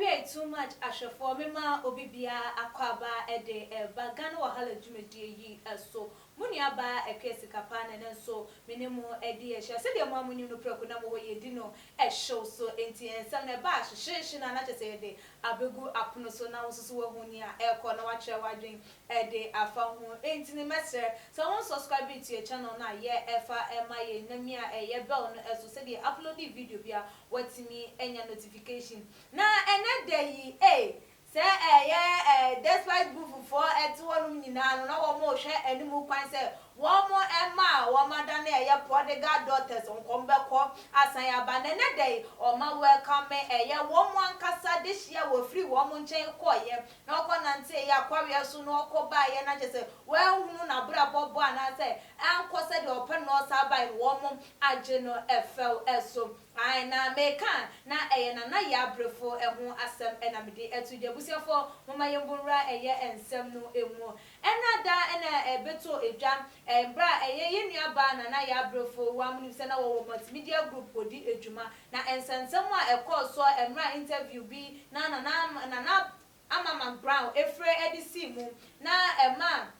Every too much ashafo mema obibia akwaba ede bagana wahala dwumedie yi so muniaba ekesi kapana nenso minimo edi ehye se de mo amuni no preku na mo yedi no ehyew so enti ensam na ba hyehyehye na chese de abegu apono so na wososo wahuni a ekọ na wachre wadwen ede afa ho enti ni mesre so won subscribe to your channel na ye efa ema ye namia eye bell no eso se de upload video bia watimi enya notification na ene day say despite bufu for etwonum nyina no na wo mo hwe animu kwan say wo mo ema wo mada na eye prodigal daughters onkombeko asan ya ba na ene day o ma welcome wo mo ankasa de hia wo free wo mo nchen koye na okonante ya kwawe so no okoba ye na je say we hunu na bra bobo ana say anko say de open no sabai wo mo age no efel eso ai na meka na na ya brefo eho asem ena mede etuje busiafo mama yembunra eye ensem no emu ena da ena beto edwa bra ye nuaba na ya brefo wa munu se na wo multimedia group odi edwuma na ensensem a ekoso emra interview bi na amama brown efre edisi mu na ema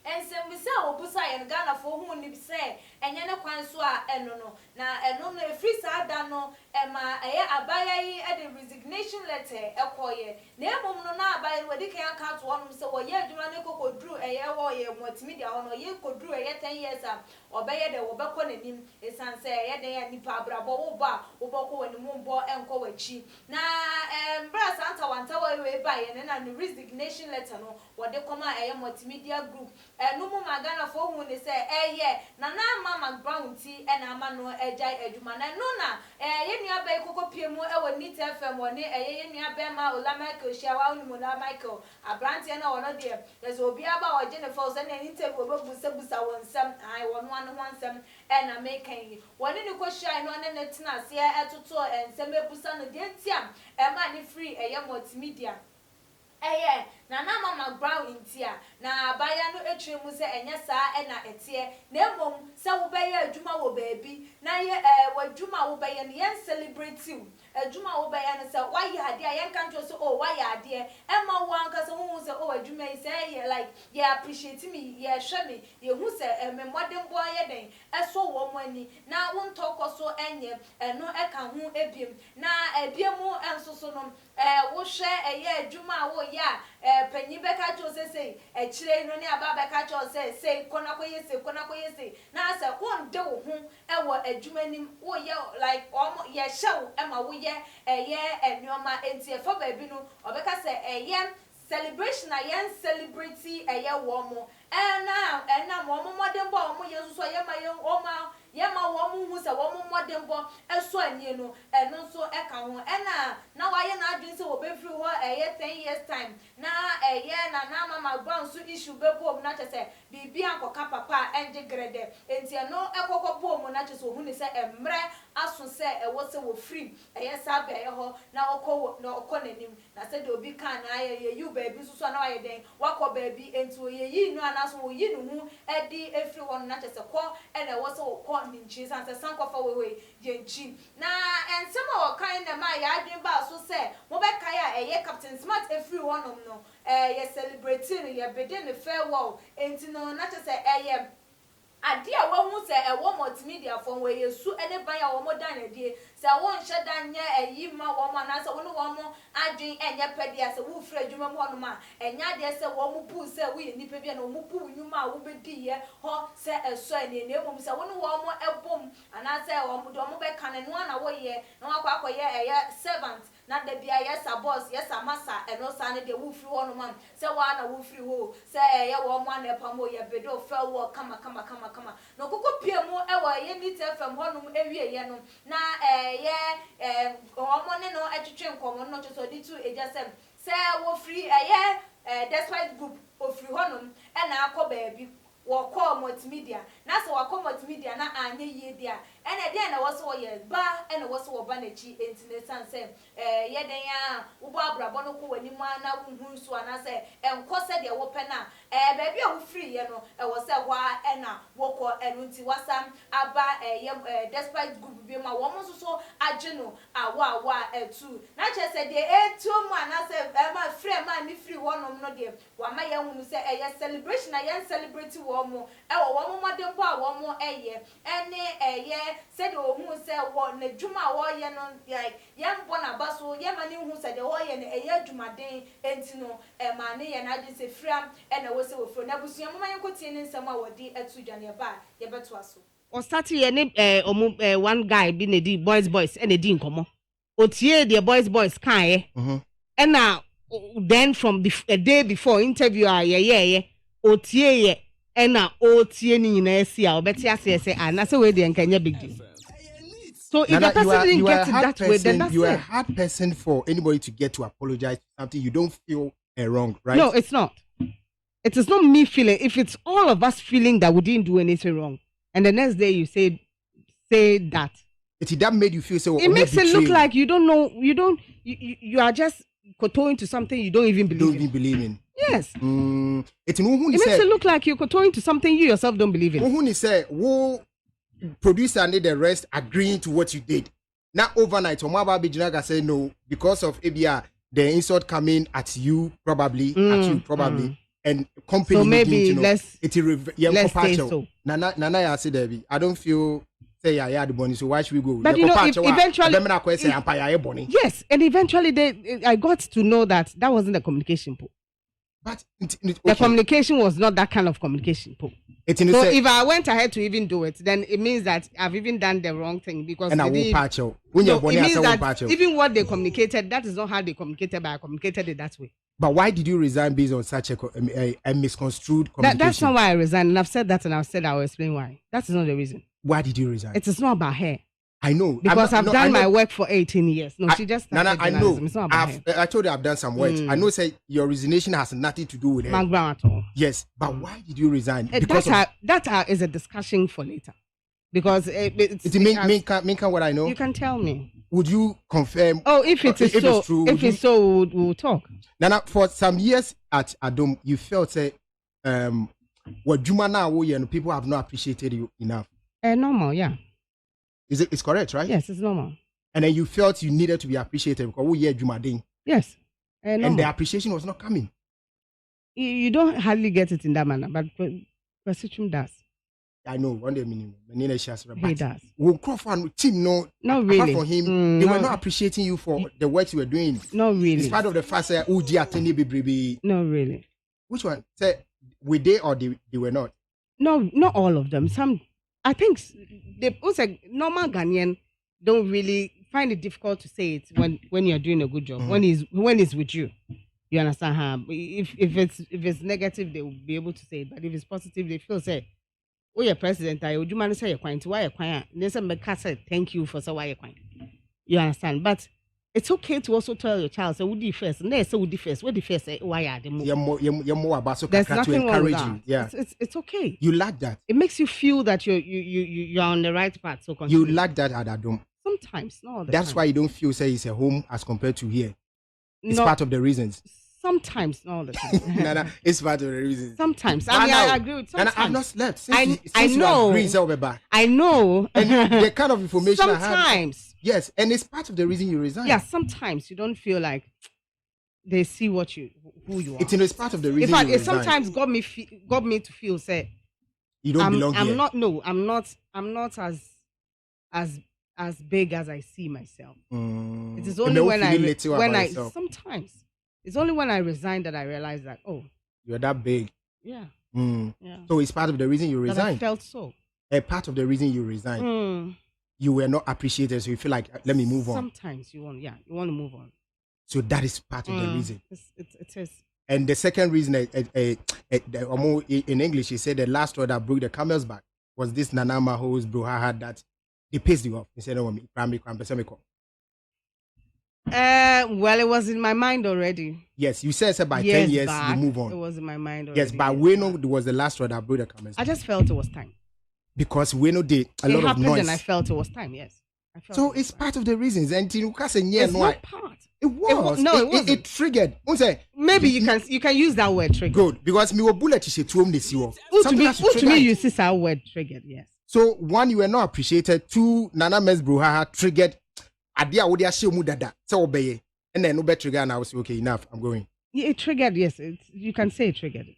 ensem bi se obusa ye Ghana fo hu ni bi se enye ne kwan so a eno no na eno no efri sa da no ema abaya yi the resignation letter ekoye na emom no na abaya wadi kan aka to onum se wo ye adwuma ne kokodru wo ye multimedia ho no ye kodru 10 years a obeye de wo beko nanim esan se de ya nipa abrabo wo ba wo beko wani mu bo enko wachi na bra santa wanta we ba ye na the resignation letter no wode koma multimedia group no mu magana fo hu ni se na mama brown ti na ama no ejai adwuma na no na ye nuaba ikokopie mu woni TFM woni ye nuaba ma Ola Michael Shawa woni Ola Michael abrante na wono de yeso obi aba oje ne fo se na interview obebusa wonsam ai wono anu wonsam na mekan yi woni ni ko shai no na tina ase etoto ensem ebusa no de ntiam ma ni free multimedia na mama brown intia na abaya no etwemu se enye saa na etie na emom se wo be ye adwuma wo baabi na ye wadwuma wo be ye no yen celebrate you adwuma wo be ye no se why ade a yen kan to so why ade ema wo anka se hu se adwuma yi se ye like ye appreciate me ye hwe me ye hu se me modern boy ye den eso wo mo ani na wo ntoko so enye no eka hu ebiem na ebiemu ensoso no wo hwe ye adwuma wo ya penyi beka cho se chire no ne aba beka cho se kona koyese na se won de wo hu wo adwumanim wo ye like ye hyew ema wo ye enyoma enti e fa ba bi no obeka se celebration a yen celebrity wo mo na mo modern bo mo ye so ye ma wo mu hu se wo mo modern bo eso anie no eno so eka ho na wa ye na adwin se wo be free ho 10 years time na na mama brown so issue be bo na che se bibi ankoka papa enje grede enti no ekokọ bo mu na che se hu ni se emre aso se wo se wo free sa be ho na okọ nanim na se de obi kan na ye you baby so na wa ye den wakọ baby enti wo ye yi no anaso wo yi no hu edi efri won na che se kọ wo se wo kọ ninchi san se sankofa we yenchi na ensema wo kan na ma ya adwen ba so se mo be kai a Captain Smart efri wonom no ye celebrating ye begin farewell enti no na che se ade a wo hu se wo multimedia fo we yesu ene ban ya wo modan ade se wo nhye dan nye ma wo mo na se wo no wo mo adwen enye pede se wo fira dwuma mo no ma enya de se wo mo pu se wo ye nipa bia na wo mo pu nyuma wo bedi ye ho se eso ene ne mo se wo no wo mo ebom ana se wo mo do mo be kan no na wo ye na wa kwa ye servant na de bia yes a boss yes a massa eno sa ne de wo firi wo no ma se wa na wo firi ho se ye wo mo na pa mo ye bedo farewell kama no koko pie mu ye ni TFM honum ewie ye no na omo ne no etwetwe nkomo no cho so di tu egasem se wo free despite group of free honum na akọ baabi wo call multimedia na se wo call multimedia na anye ye dia and again I was all years ba and I was all banachi into the sunset yedenya ubabra bonoko when you man who so and I say and cost the opena baby I free I was a wa and walk and unti wasam aba despite good be my woman so ajeno wa two not just said the 2 man I said my friend man free one no dear one my young say a celebration I celebrate one more one more than one more a year and said who said what the juma warrior no like young bonabaso yamani who said the warrior and a year juma day and no money and I just say fram and I was for Nabusi and containing some of the Jania bar yabatuaso or start here one guy being a boys and a dean come on otie the boys can and now then from the day before interview yeah otie and now otie ni na see our better say and that's where they can big deal. So if the person didn't get it that way, then that's you are a hard person for anybody to get to apologize for something you don't feel wrong, right? No, it's not. It is not me feeling. If it's all of us feeling that we didn't do anything wrong, and the next day you say that. That made you feel so. It makes it look like you don't know. You are just kowtowing to something you don't even believe in. Yes. It makes it look like you're kowtowing to something you yourself don't believe in. Who say who producer and the rest agreeing to what you did. Now overnight, Omaba Bijinaga say no because of ABR, the insult coming at you probably, and company. So maybe let's say so. Nana, I say Debbie, I don't feel. Say yeah the bonnie, so why should we go? But eventually, yes, and eventually I got to know that wasn't a communication pool. But the communication was not that kind of communication pool. So if I went ahead to even do it, then it means that I've even done the wrong thing because and I won't patch out. It means that even what they communicated, that is not how they communicated, but I communicated it that way. But why did you resign based on such a misconstrued communication? That's not why I resigned, and I've said that, and I've said I will explain why. That is not the reason. Why did you resign? It is not about her. I know. Because I've done my work for 18 years. No, she just started I know. It's not about her. I told you I've done some work. I know say your resignation has nothing to do with her. Background at all. Yes, but why did you resign? That is a discussion for later. Because it's what I know. You can tell me. Would you confirm? Oh, if it's true, we'll talk. Nana, for some years at Adom, you felt say what Juma now people have not appreciated you enough. Normal, yeah. It's correct, right? Yes, it's normal. And then you felt you needed to be appreciated because Juma Ding. Yes. And the appreciation was not coming. You don't hardly get it in that manner, but Presidium does. I know, one day minimum. He does. We'll call for team, not really. Apart from him, they were not appreciating you for the work you were doing. Not really. In spite of the fact that not really. Which one? Say, were they or they were not? No, not all of them. Some, I think, normal Ghanaian don't really find it difficult to say it when you're doing a good job. Mm-hmm. When it's with you, you understand how. If it's negative, they will be able to say it. But if it's positive, they feel say, "Oh, you're president. Would you mind say you're quiet? Why you're quiet?" Then some say, "Thank you for say why you're quiet." You understand? But it's okay to also tell your child, say, "Who did first?" No, say, "Who did first?" What did first? Say, "Why are they more?" You're more about so there's nothing to encourage you. Yeah, it's okay. You lack that. It makes you feel that you're on the right path. So you lack that at Adom. Sometimes, no. That's why you don't feel say it's a home as compared to here. It's part of the reasons. Sometimes, not all the time. No, it's part of the reasons. Sometimes. I agree with sometimes. I've not slept. Since I know. I know. And the kind of information sometimes. I have. Yes, and it's part of the reason you resign. Yeah, sometimes you don't feel like they see who you are. It's part of the reason. In fact, you it sometimes got me to feel say you don't belong here. I'm not as big as I see myself. It is only when I sometimes it's only when I resign that I realize that you're that big. Yeah. Yeah. So it's part of the reason you resigned. I felt so. A part of the reason you resigned. You were not appreciated, so you feel like let me move on. Sometimes you want to move on. So that is part of the reason. It is. And the second reason, in English, he said the last straw that broke the camel's back was this Nana Maho's bro had that they pissed you off. He said, "No, well, it was in my mind already. Yes, you said by 10 years you move on. It was in my mind already. Yes, but when was the last straw that broke the camel's back? I just felt it was time. because we know they a It lot of happened noise. and I felt it was time. Yes. I felt So it was it's time. part of the reasons. And you can say yeah, It's no, not part. it was. No, it It wasn't. triggered. Say, Maybe you can use that word trigger. good because me were bullet is a tuom this year. To me, you see that word triggered. Yes. So one, you were not appreciated. Two, Nana Mesbruhaha triggered. Adia would ya show mudada. So obey. And then no better trigger and I was okay enough. I'm going. Yeah, it triggered. Yes, you can say it triggered it,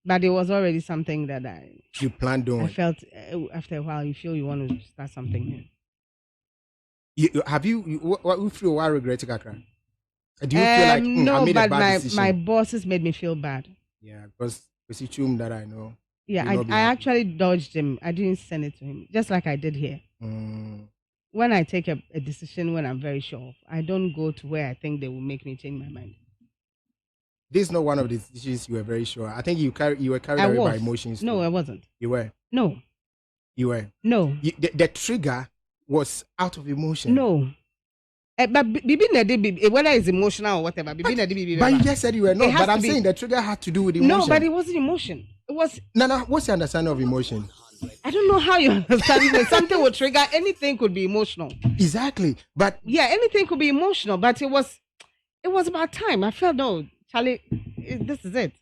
but it was already something that You planned I on. felt after a while. You feel you want to start something new. Have you what you feel? Why regret it, Kakra? Do you feel like no, I made but a bad decision? my bosses made me feel bad. Yeah, because it's a chum that I know. Yeah, You'll not be I happy. actually dodged him. I didn't send it to him, just like I did here. When I take a decision when I'm very sure of, I don't go to where I think they will make me change my mind. This is not one of the decisions you were very sure. I think you were carried I away was. by emotions. No, too. I wasn't. You were. No, You were. no, The trigger was out of emotion. no. But Bibi Nadi, whether it's emotional or whatever, Bibi Nadi, But you just said you were It not. has But to I'm be. saying the trigger had to do with emotion. no, but it wasn't emotion. It was. Nana, what's your understanding of emotion? I don't know how you understand it. Something would trigger. Anything could be emotional. Exactly. But Yeah, anything could be emotional. But it was about time. I felt, no, Charlie, this is it.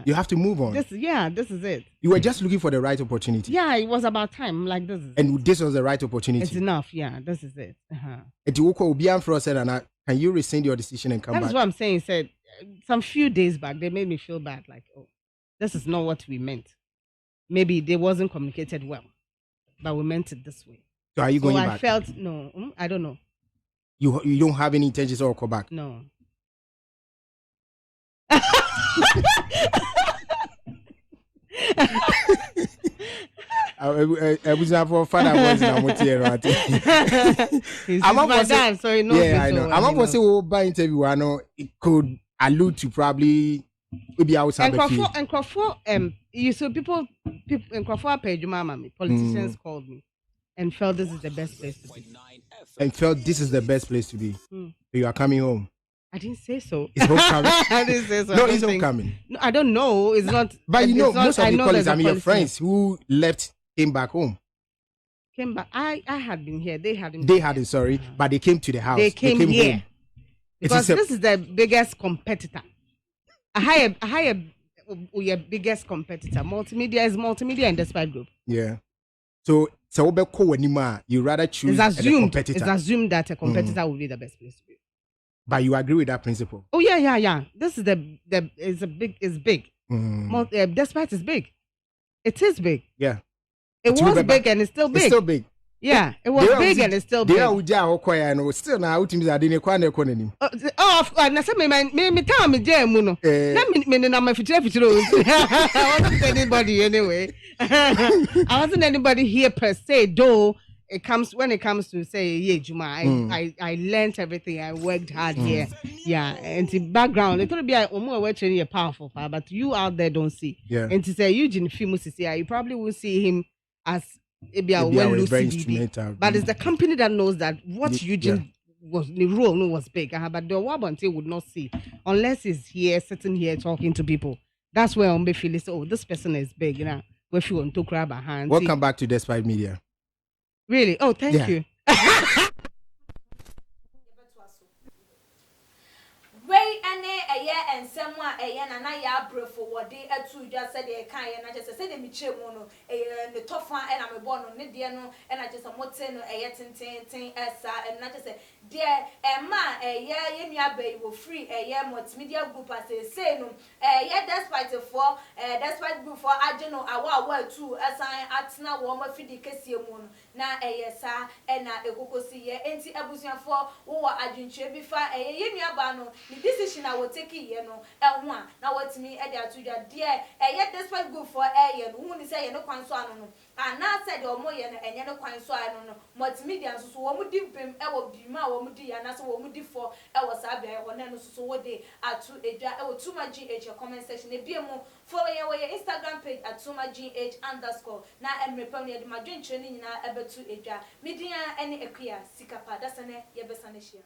you have to move on. This is it. You were just looking for the right opportunity. Yeah, it was about time. I'm like, this is And this was the right opportunity. it's enough. Yeah, this is it. And you will be said, and can you rescind your decision and come That back? is what I'm saying. Said some few days back, they made me feel bad. Like, oh, this is not what we meant. Maybe they wasn't communicated well, but we meant it this way. So are you going I back? felt I don't know. You don't have any intentions of go back. No. I was not for father voice now. He's I'm not my gonna say- dad, so he knows. Yeah, me I so know. well, I'm not he going to say knows. we'll buy interview. I know it could allude to probably maybe outside the field. And Crawford, you so people in Crawford paid mama me. Politicians called me and felt this is the best place to be. And felt this is the best place to be. So you are coming home. I didn't say so. Is homecoming? I didn't say so. No, I don't it's think- homecoming. No, I don't know. It's not. But you know, it's not- most of I the know colleagues, there's a your policy. friends who left came back home. Came back. I had been here. They hadn't. They been had here. it, sorry, but they came to the house. They came here home. because a- this is the biggest competitor. I hire your biggest competitor. Multimedia is multimedia and Despite Group. Yeah. So you rather choose It's a assumed. competitor. It's assumed that a competitor will be the best place to be. But you agree with that principle. Oh yeah. This is it's big. Despite is big. It is big. Yeah. It It's was big, big and it's still big. It's still big. Yeah, it was big and it's still big. They are still now ultimately I didn't quite economy. Of course. Na say me tell me jam no. Na me na my future. I wasn't anybody anyway. I wasn't anybody here per se, though. When it comes to say yeah, Juma, I learned everything. I worked hard here. Yeah, and the background, it could be a powerful, but you out there don't see. Yeah. And to say Eugene Fimus, you probably will see him as maybe a well very Lucy instrumental. but it's the company that knows that what Eugene was the role was big. But the Wabante would not see unless he's here, sitting here talking to people. That's where Ombe feels, oh, this person is big, you know. Where she want to grab a hand. Welcome back to Despite Media. Really? Oh, thank Yeah. you. Way and someone and I are for what they are to just said they can't and I just said me chemono the top one and I'm a born on Nidiano and I just a moten essa and not just say dear Emma yeah bay will free multimedia group as say no despite for despite group for I don't know our word too as I at now warmer feed mono na sa and a cocosi enti abusian for wo adwinche bifa nuabano the decision I will take it now what me e dey atuja dear despite good for no who say no kwan so ano no and now said o mo ye no enye no kwan so ano no multimedia so wo mu di bem e wo bima wo mu di ya na so wo mu di for e wo sa bia wo na no so wo dey atu edwa e wo tuma gh comment section e bia mu follow your Instagram page at @tumagh_ na emrepam ye de madwenche ni nyina ebetu edwa media ene ekia sikapa dasane ye besane hia